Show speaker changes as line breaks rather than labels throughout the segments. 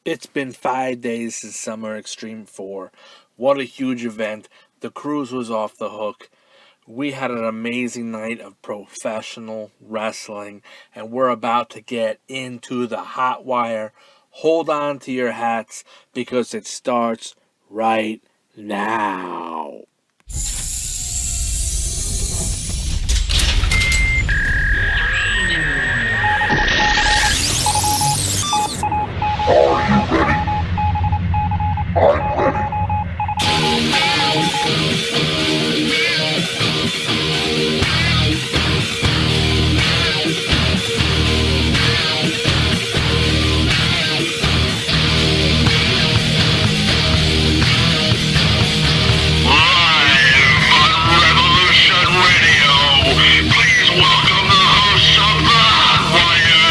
It's been 5 days since Summer Extreme 4. What a huge event. The cruise was off the hook. We had an amazing night of professional wrestling, and we're about to get into the hot wire. Hold on to your hats because it starts right now.
Live on Revolution Radio, please welcome the hosts of the Hotwire,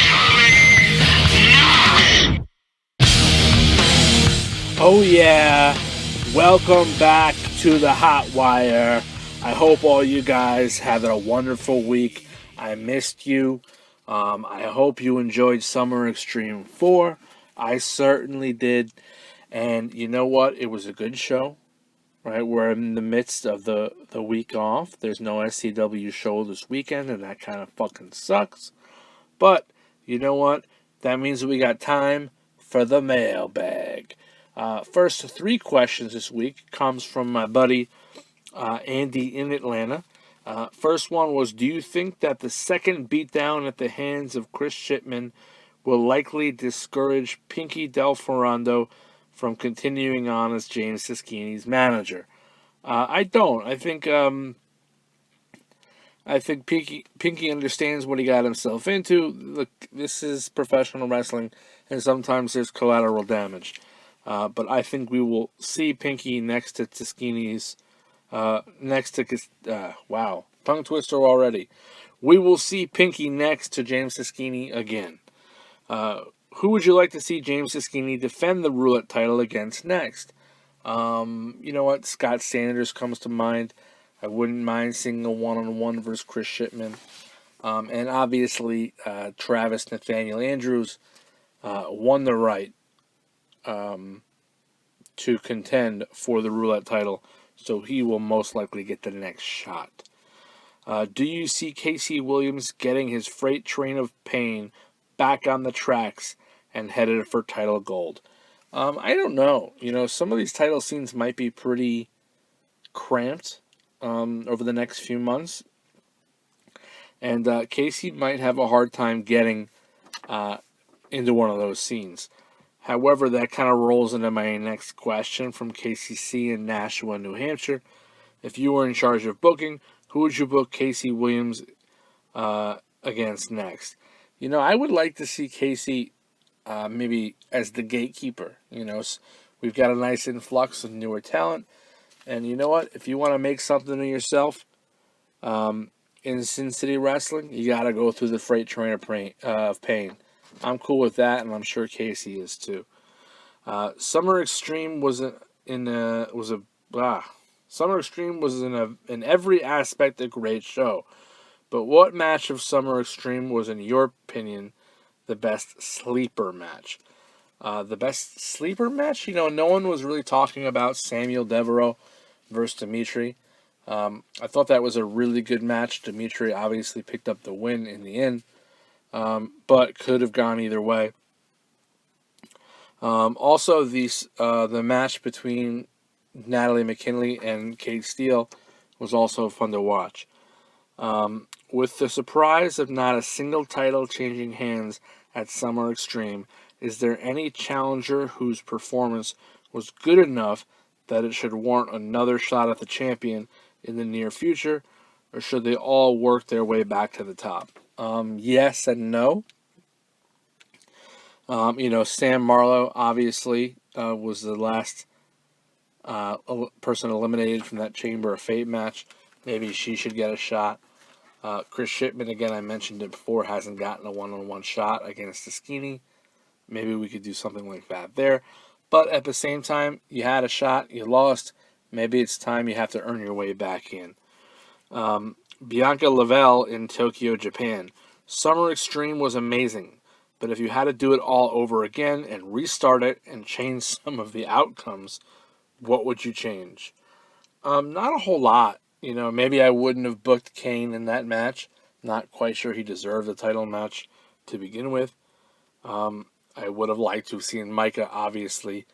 Tommy Knox.
Oh, yeah. Welcome back to the Hot Wire. I hope all you guys had a wonderful week. I missed you. I hope you enjoyed Summer Extreme 4. I certainly did. And you know what? It was a good show, right? We're in the midst of the week off. There's no SCW show this weekend, and that kind of fucking sucks. But you know what? That means we got time for the mailbag. First three questions this week comes from my buddy Andy in Atlanta. First one was, do you think that the second beatdown at the hands of Chris Shipman will likely discourage Pinky Del Ferrando from continuing on as James Siskini's manager? I don't. I think Pinky understands what he got himself into. Look, this is professional wrestling, and sometimes there's collateral damage. But I think we will see Pinky next to Tiskini's. Wow, tongue twister already. We will see Pinky next to James Tiskini again. Who would you like to see James Tiskini defend the Roulette title against next? You know what? Scott Sanders comes to mind. I wouldn't mind seeing a one-on-one versus Chris Shipman. And obviously, Travis Nathaniel Andrews won the right to contend for the Roulette title, so he will most likely get the next shot. Do you see Casey Williams getting his freight train of pain back on the tracks and headed for title gold? I don't know. You know, some of these title scenes might be pretty cramped over the next few months. And Casey might have a hard time getting into one of those scenes. However, that kind of rolls into my next question from KCC in Nashua, New Hampshire. If you were in charge of booking, who would you book Casey Williams against next? You know, I would like to see Casey maybe as the gatekeeper. You know, we've got a nice influx of newer talent. And you know what? If you want to make something of yourself in Sin City Wrestling, you got to go through the freight train of pain. I'm cool with that, and I'm sure Casey is too. Summer Extreme was in every aspect a great show. But what match of Summer Extreme was, in your opinion, the best sleeper match? The best sleeper match? You know, no one was really talking about Samuel Devereaux versus Dimitri. I thought that was a really good match. Dimitri obviously picked up the win in the end, but could have gone either way. Also, the match between Natalie McKinley and Kate Steele was also fun to watch. With the surprise of not a single title changing hands at Summer Extreme, is there any challenger whose performance was good enough that it should warrant another shot at the champion in the near future, or should they all work their way back to the top? Yes and no. You know, Sam Marlowe obviously was the last person eliminated from that Chamber of Fate match. Maybe she should get a shot. Chris Shipman, again, I mentioned it before, hasn't gotten a one-on-one shot against Tiskini. Maybe we could do something like that there. But at the same time, you had a shot, you lost. Maybe it's time you have to earn your way back in. Bianca Lavelle in Tokyo, Japan. Summer Extreme was amazing. But if you had to do it all over again and restart it and change some of the outcomes, what would you change? Not a whole lot. Maybe I wouldn't have booked Kane in that match. Not quite sure he deserved the title match to begin with. I would have liked to have seen Micah, obviously,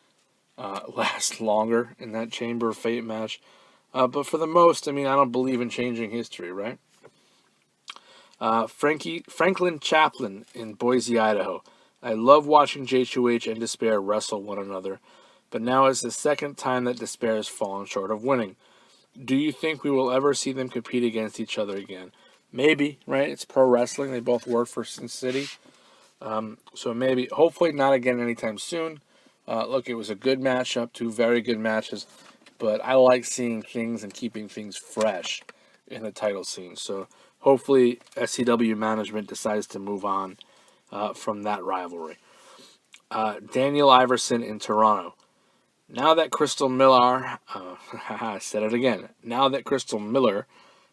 last longer in that Chamber of Fate match. But for the most, I don't believe in changing history, right? Franklin Chaplin in Boise, Idaho. I love watching J2H and Despair wrestle one another, but now is the second time that Despair has fallen short of winning. Do you think we will ever see them compete against each other again? Maybe, right? It's pro wrestling. They both work for Sin City. So maybe, hopefully not again anytime soon. Look, it was a good matchup, two very good matches, but I like seeing things and keeping things fresh in the title scene. So hopefully SCW management decides to move on from that rivalry. Daniel Iverson in Toronto. Now that Crystal Miller, I said it again, now that Crystal Miller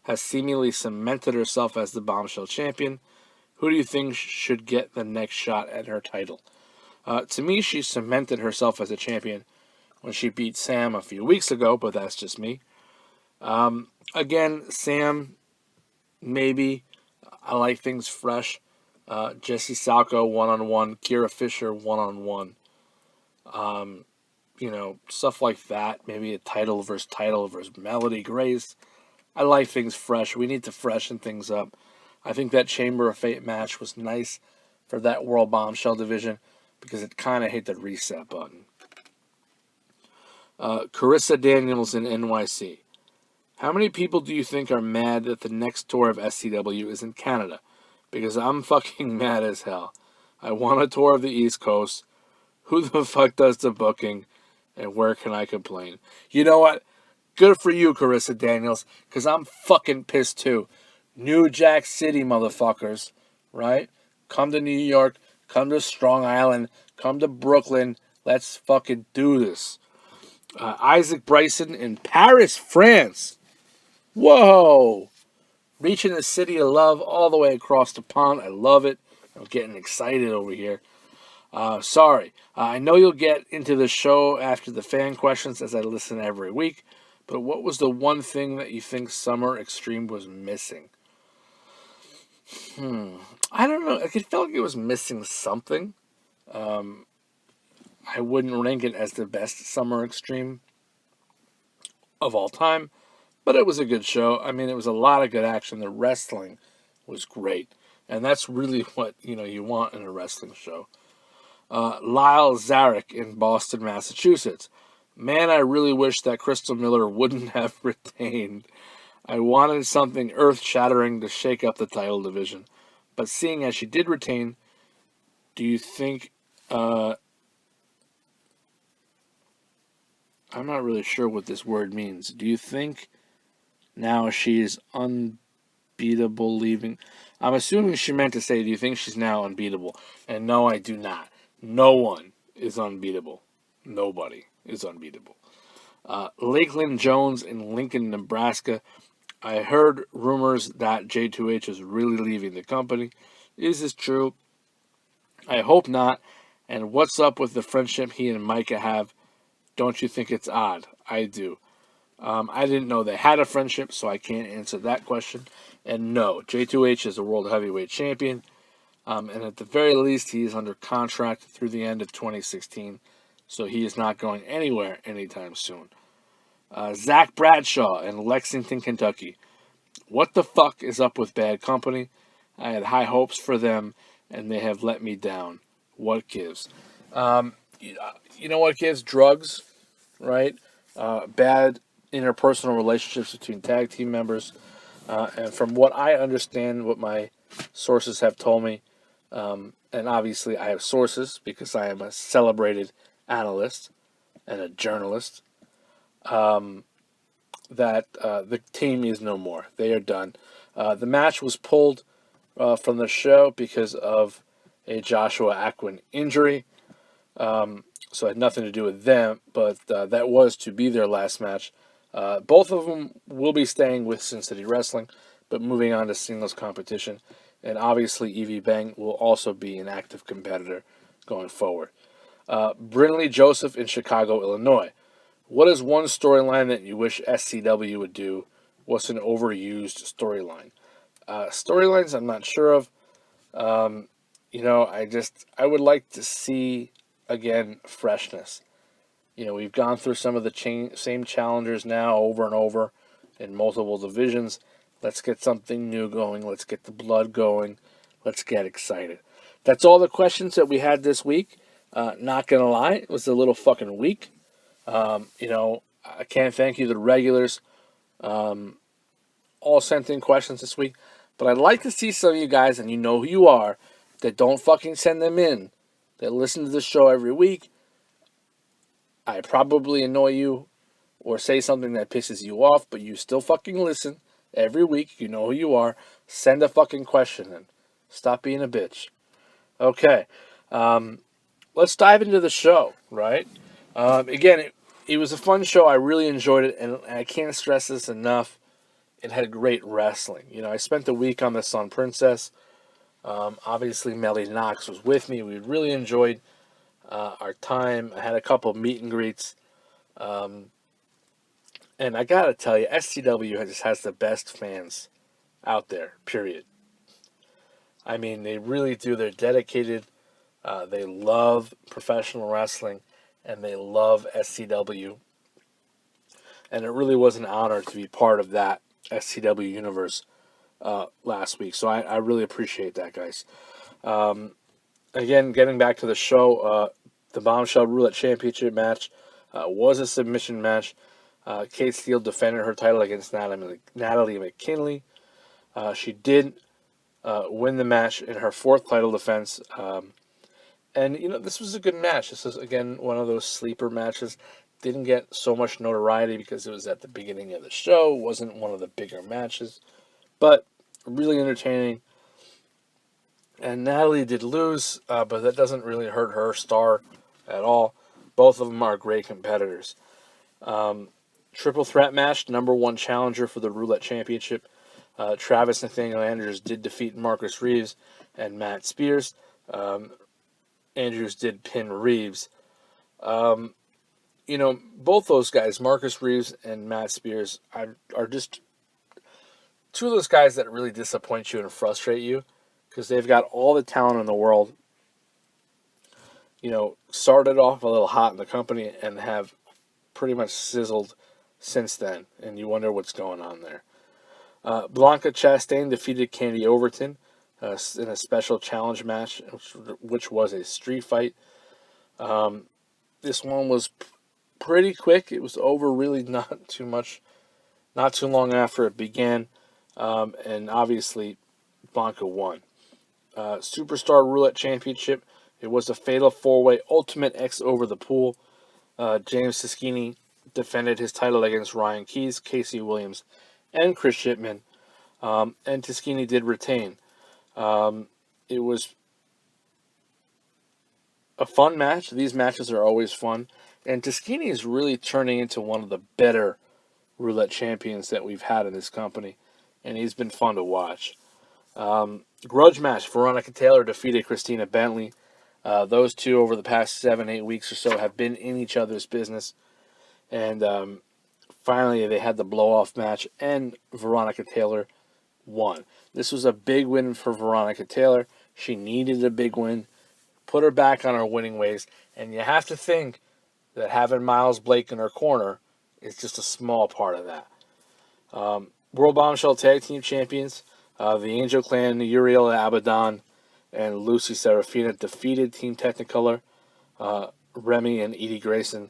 has seemingly cemented herself as the Bombshell champion, who do you think should get the next shot at her title? To me, she cemented herself as a champion when she beat Sam a few weeks ago, but that's just me. Again, Sam, maybe. I like things fresh. Jesse Salco one-on-one, Kira Fisher one-on-one. Stuff like that. Maybe a title versus Melody Grace. I like things fresh. We need to freshen things up. I think that Chamber of Fate match was nice for that World Bombshell division because it kind of hit the reset button. Carissa Daniels in NYC. How many people do you think are mad that the next tour of SCW is in Canada? Because I'm fucking mad as hell. I want a tour of the East Coast. Who the fuck does the booking? And where can I complain? You know what? Good for you, Carissa Daniels, because I'm fucking pissed too. New Jack City, motherfuckers, right? Come to New York, come to Strong Island, come to Brooklyn. Let's fucking do this. Isaac Bryson in Paris, France. Whoa! Reaching the city of love all the way across the pond. I love it. I'm getting excited over here. Sorry. I know you'll get into the show after the fan questions as I listen every week, but what was the one thing that you think Summer Extreme was missing? I don't know. It felt like it was missing something. I wouldn't rank it as the best Summer Extreme of all time, but it was a good show. It was a lot of good action. The wrestling was great, and that's really what you want in a wrestling show. Lyle Zarek in Boston, Massachusetts. Man, I really wish that Crystal Miller wouldn't have retained. I wanted something earth-shattering to shake up the title division, but seeing as she did retain, do you think? I'm not really sure what this word means. Do you think now she's unbeatable leaving? I'm assuming she meant to say, do you think she's now unbeatable? And no, I do not. No one is unbeatable. Nobody is unbeatable. Lakeland Jones in Lincoln, Nebraska. I heard rumors that J2H is really leaving the company. Is this true? I hope not. And what's up with the friendship he and Micah have? Don't you think it's odd? I do. I didn't know they had a friendship, so I can't answer that question. And no, J2H is a World Heavyweight Champion. And at the very least, he is under contract through the end of 2016. So he is not going anywhere anytime soon. Zach Bradshaw in Lexington, Kentucky. What the fuck is up with Bad Company? I had high hopes for them, and they have let me down. What gives? You know what gives? Drugs, right? Bad interpersonal relationships between tag team members. And from what I understand, what my sources have told me, and obviously I have sources because I am a celebrated analyst and a journalist, that the team is no more. They are done. The match was pulled from the show because of a Joshua Aquin injury. So it had nothing to do with them, but that was to be their last match. Both of them will be staying with Sin City Wrestling, but moving on to singles competition. And obviously, Evie Bang will also be an active competitor going forward. Brinley Joseph in Chicago, Illinois. What is one storyline that you wish SCW would do? What's an overused storyline? Storylines I'm not sure of. I would like to see, again, freshness. We've gone through some of the same challengers now over and over in multiple divisions. Let's get something new going. Let's get the blood going. Let's get excited. That's all the questions that we had this week. Not going to lie, it was a little fucking weak. I can't thank you, the regulars. All sent in questions this week. But I'd like to see some of you guys, and you know who you are, that don't fucking send them in, that listen to the show every week. I probably annoy you or say something that pisses you off, but you still fucking listen every week. You know who you are. Send a fucking question in. Stop being a bitch. Okay. Let's dive into the show, right? Again, it was a fun show. I really enjoyed it, and I can't stress this enough. It had great wrestling. I spent the week on the Sun Princess. Obviously, Melly Knox was with me. We really enjoyed our time. I had a couple meet and greets. And I gotta tell you, SCW just has the best fans out there, period. I mean, they really do. They're dedicated. They love professional wrestling, and they love SCW. And it really was an honor to be part of that SCW universe last week. So I really appreciate that, guys. Again, getting back to the show, the Bombshell Roulette Championship match was a submission match. Kate Steele defended her title against Natalie McKinley. She did win the match in her fourth title defense. And, this was a good match. This is, again, one of those sleeper matches. Didn't get so much notoriety because it was at the beginning of the show. It wasn't one of the bigger matches. But really entertaining. And Natalie did lose, but that doesn't really hurt her star at all. Both of them are great competitors. Triple threat match, number one challenger for the Roulette Championship. Travis Nathaniel Andrews did defeat Marcus Reeves and Matt Spears. Andrews did pin Reeves. Both those guys, Marcus Reeves and Matt Spears, are just two of those guys that really disappoint you and frustrate you because they've got all the talent in the world. Started off a little hot in the company and have pretty much sizzled since then, and you wonder what's going on there. Blanca Chastain defeated Candy Overton in a special challenge match, which was a street fight. This one was pretty quick. It was over really not too long after it began, and obviously Blanca won. Superstar Roulette Championship. It was a fatal four-way Ultimate X over the pool. James Siskini defended his title against Ryan Keys, Casey Williams, and Chris Shipman. And Tiskini did retain. It was a fun match. These matches are always fun. And Tiskini is really turning into one of the better roulette champions that we've had in this company. And he's been fun to watch. Grudge match. Veronica Taylor defeated Christina Bentley. Those two over the past 7-8 weeks or so have been in each other's business. And finally they had the blow-off match. And Veronica Taylor won. This was a big win for Veronica Taylor. She needed a big win. Put her back on her winning ways. And you have to think that having Miles Blake in her corner is just a small part of that. World Bombshell Tag Team Champions. The Angel Clan, Uriel Abaddon, and Lucy Serafina defeated Team Technicolor, Remy and Edie Grayson.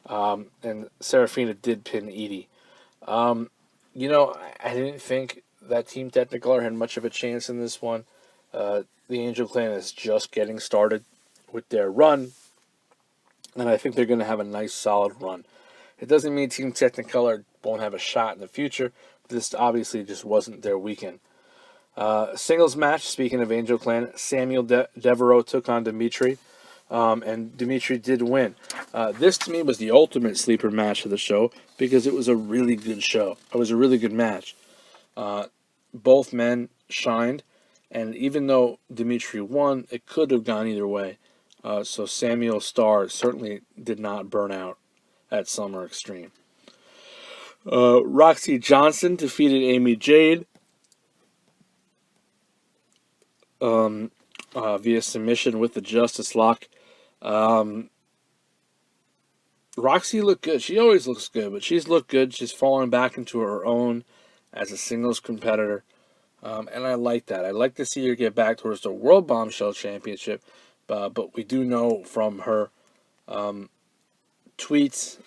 And Serafina did pin Edie. I didn't think that Team Technicolor had much of a chance in this one. The Angel Clan is just getting started with their run, and I think they're going to have a nice, solid run. It doesn't mean Team Technicolor won't have a shot in the future. This obviously just wasn't their weekend. Singles match, speaking of Angel Clan, Samuel Devereaux took on Dimitri, and Dimitri did win. This, to me, was the ultimate sleeper match of the show because it was a really good show. It was a really good match. Both men shined, And even though Dimitri won, it could have gone either way. So Samuel Starr certainly did not burn out at Summer Extreme. Roxy Johnson defeated Amy Jade via submission with the Justice Lock. Roxy looked good. She always looks good, but she's looked good. She's fallen back into her own as a singles competitor. And I like that. I like to see her get back towards the World Bombshell Championship. But we do know from her tweets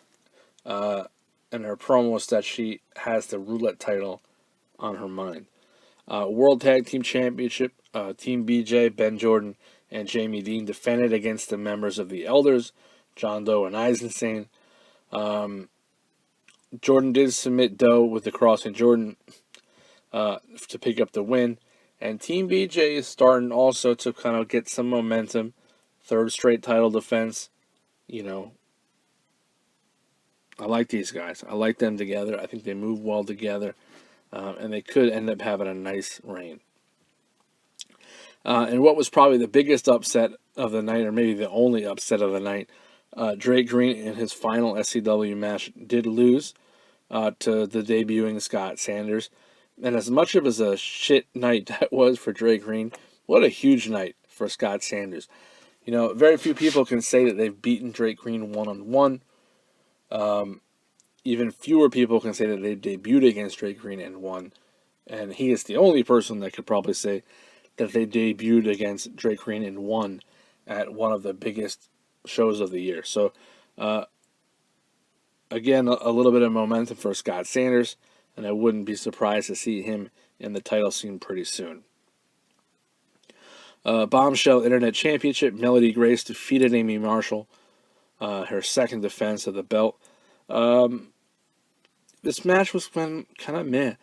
and her promos that she has the Roulette title on her mind. World Tag Team Championship, Team BJ, Ben Jordan, and Jamie Dean defended against the members of the Elders, John Doe and Eisenstein. Jordan did submit Doe with the crossing Jordan to pick up the win. And Team BJ is starting also to kind of get some momentum. Third straight title defense. You know, I like these guys. I like them together. I think they move well together. And they could end up having a nice reign. And what was probably the biggest upset of the night, or maybe the only upset of the night, Drake Green in his final SCW match did lose to the debuting Scott Sanders. And as much of a shit night that was for Drake Green, what a huge night for Scott Sanders. You know, very few people can say that they've beaten Drake Green one-on-one. Even fewer people can say that they debuted against Drake Green and won. And he is the only person that could probably say that they debuted against Drake Green and won at one of the biggest shows of the year. So, again, a little bit of momentum for Scott Sanders, and I wouldn't be surprised to see him in the title scene pretty soon. Bombshell Internet Championship, Melody Grace defeated Amy Marshall, her second defense of the belt. This match was kind of meh.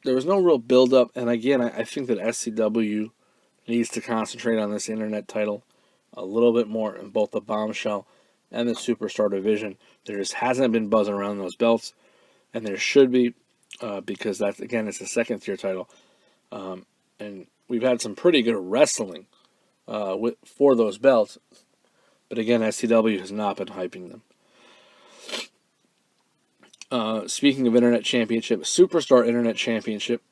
There was no real build-up, and again, I think that SCW needs to concentrate on this Internet title a little bit more in both the Bombshell and the Superstar division. There just hasn't been buzz around those belts, and there should be, because that's, again, it's a second-tier title. And we've had some pretty good wrestling for those belts, but again, SCW has not been hyping them. Speaking of Internet Championship, Superstar Internet Championship,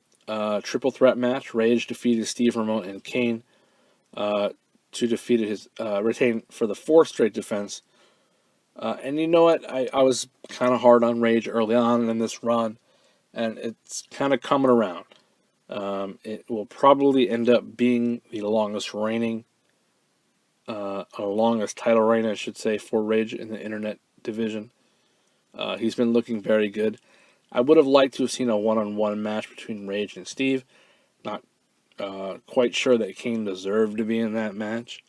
triple threat match. Rage defeated Steve Ramone and Kane to retain for the fourth straight defense. And you know what? I was kind of hard on Rage early on in this run, and it's kind of coming around. It will probably end up being the longest reigning, or longest title reign, I should say, for Rage in the Internet division. He's been looking very good. I would have liked to have seen a one-on-one match between Rage and Steve. Not quite sure that Kane deserved to be in that match.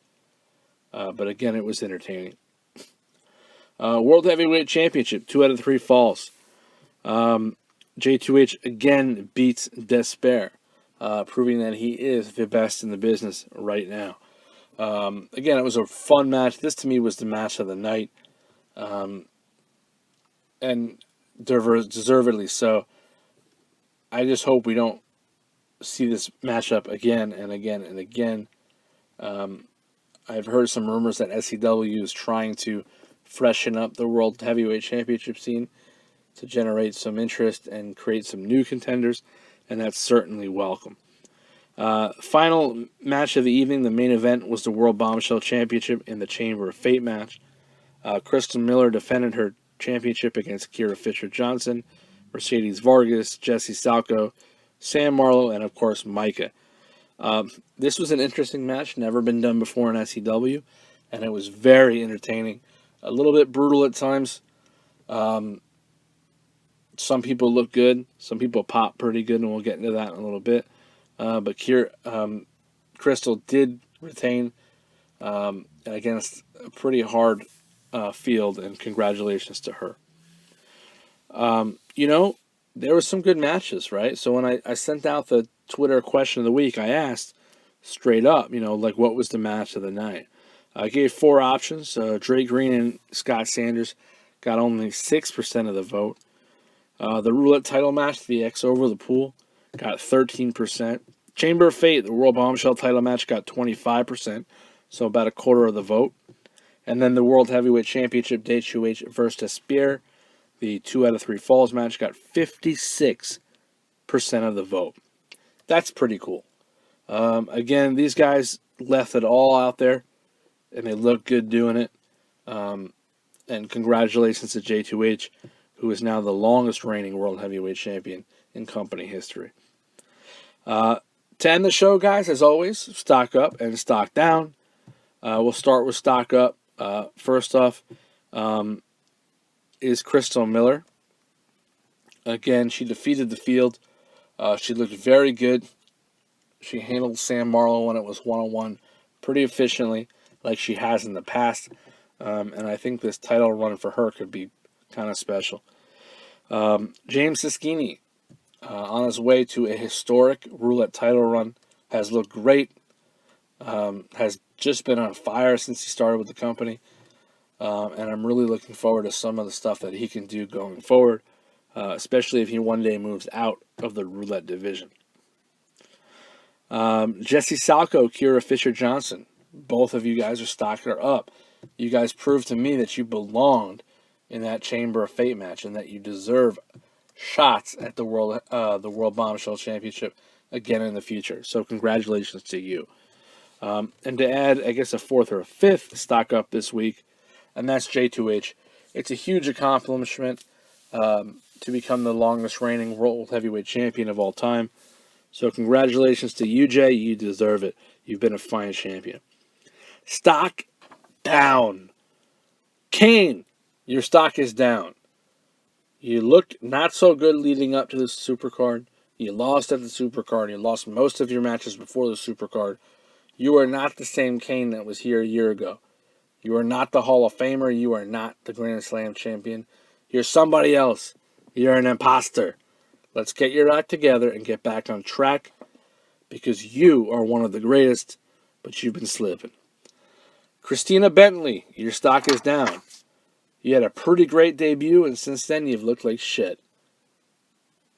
But again, it was entertaining. World Heavyweight Championship, 2 out of 3 falls. J2H again beats Despair, proving that he is the best in the business right now. Again, it was a fun match. This to me was the match of the night. And deservedly so. I just hope we don't see this matchup again and again and again. I've heard some rumors that SCW is trying to freshen up the World Heavyweight Championship scene to generate some interest and create some new contenders, and that's certainly welcome. Final match of the evening, the main event, was the World Bombshell Championship in the Chamber of Fate match. Kristen Miller defended her championship against Kira Fisher-Johnson, Mercedes Vargas, Jesse Salco, Sam Marlowe, and of course Micah. This was an interesting match, never been done before in SCW, and it was very entertaining. A little bit brutal at times. Some people look good, some people pop pretty good, and we'll get into that in a little bit. But Crystal did retain against a pretty hard field, and congratulations to her. There were some good matches, right? So when I sent out the Twitter question of the week, I asked straight up, what was the match of the night? I gave 4 options. Drake Green and Scott Sanders got only 6% of the vote. The Roulette title match, the X over the Pool, got 13%. Chamber of Fate, the World Bombshell title match, got 25%, so about a quarter of the vote. And then the World Heavyweight Championship, H2H versus Despair, the 2 out of 3 falls match, got 56% of the vote. That's pretty cool. Again, these guys left it all out there, and they look good doing it. And congratulations to J2H, who is now the longest reigning World Heavyweight Champion in company history. To end the show, guys, as always, stock up and stock down. We'll start with stock up. First off is Crystal Miller. Again, she defeated the Field. She looked very good. She handled Sam Marlowe when it was one-on-one pretty efficiently, like she has in the past. And I think this title run for her could be kind of special. James Siskini, on his way to a historic roulette title run, has looked great. Has just been on fire since he started with the company. And I'm really looking forward to some of the stuff that he can do going forward, especially if he one day moves out of the roulette division. Jesse Salco, Kira Fisher-Johnson. Both of you guys are stocking her up. You guys proved to me that you belonged in that Chamber of Fate match and that you deserve shots at the World Bombshell Championship again in the future. So congratulations to you. And to add, I guess, a fourth or a fifth stock up this week, and that's J2H. It's a huge accomplishment to become the longest reigning World Heavyweight Champion of all time. So congratulations to you, Jay. You deserve it. You've been a fine champion. Stock down. Kane, your stock is down. You looked not so good leading up to the Supercard. You lost at the Supercard. You lost most of your matches before the Supercard. You are not the same Kane that was here a year ago. You are not the Hall of Famer. You are not the Grand Slam champion. You're somebody else. You're an imposter. Let's get your act together and get back on track, because you are one of the greatest, but you've been slipping. Christina Bentley, your stock is down. You had a pretty great debut, and since then you've looked like shit.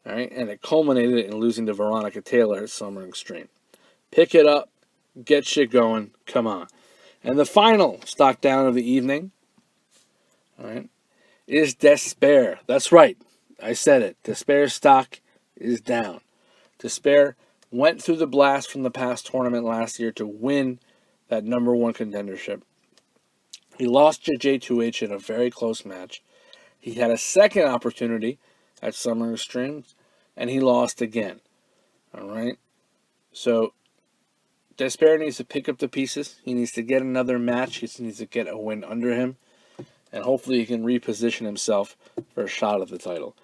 All right, and it culminated in losing to Veronica Taylor at Summer Extreme. Pick it up. Get shit going. Come on. And the final stock down of the evening, all right, is Despair. That's right. I said it. Despair's stock is down. Despair went through the blast from the past tournament last year to win that number one contendership. He lost to J2H in a very close match. He had a second opportunity at Summer Extreme, and he lost again. All right? So Despair needs to pick up the pieces. He needs to get another match. He needs to get a win under him. And hopefully he can reposition himself for a shot at the title.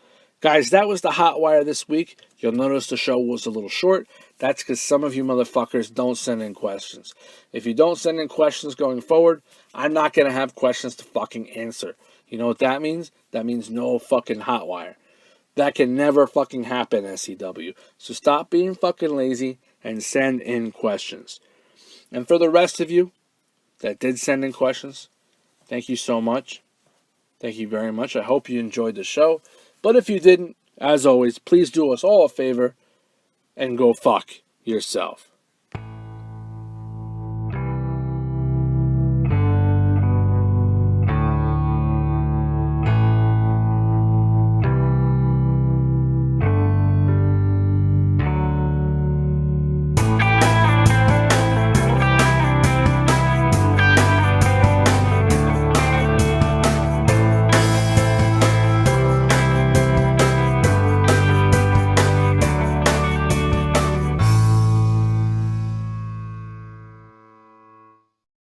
Guys, that was the Hotwire this week. You'll notice the show was a little short. That's because some of you motherfuckers don't send in questions. If you don't send in questions going forward, I'm not going to have questions to fucking answer. You know what that means? That means no fucking Hotwire. That can never fucking happen, SCW. So stop being fucking lazy and send in questions. And for the rest of you that did send in questions, thank you so much. Thank you very much. I hope you enjoyed the show. But if you didn't, as always, please do us all a favor and go fuck yourself.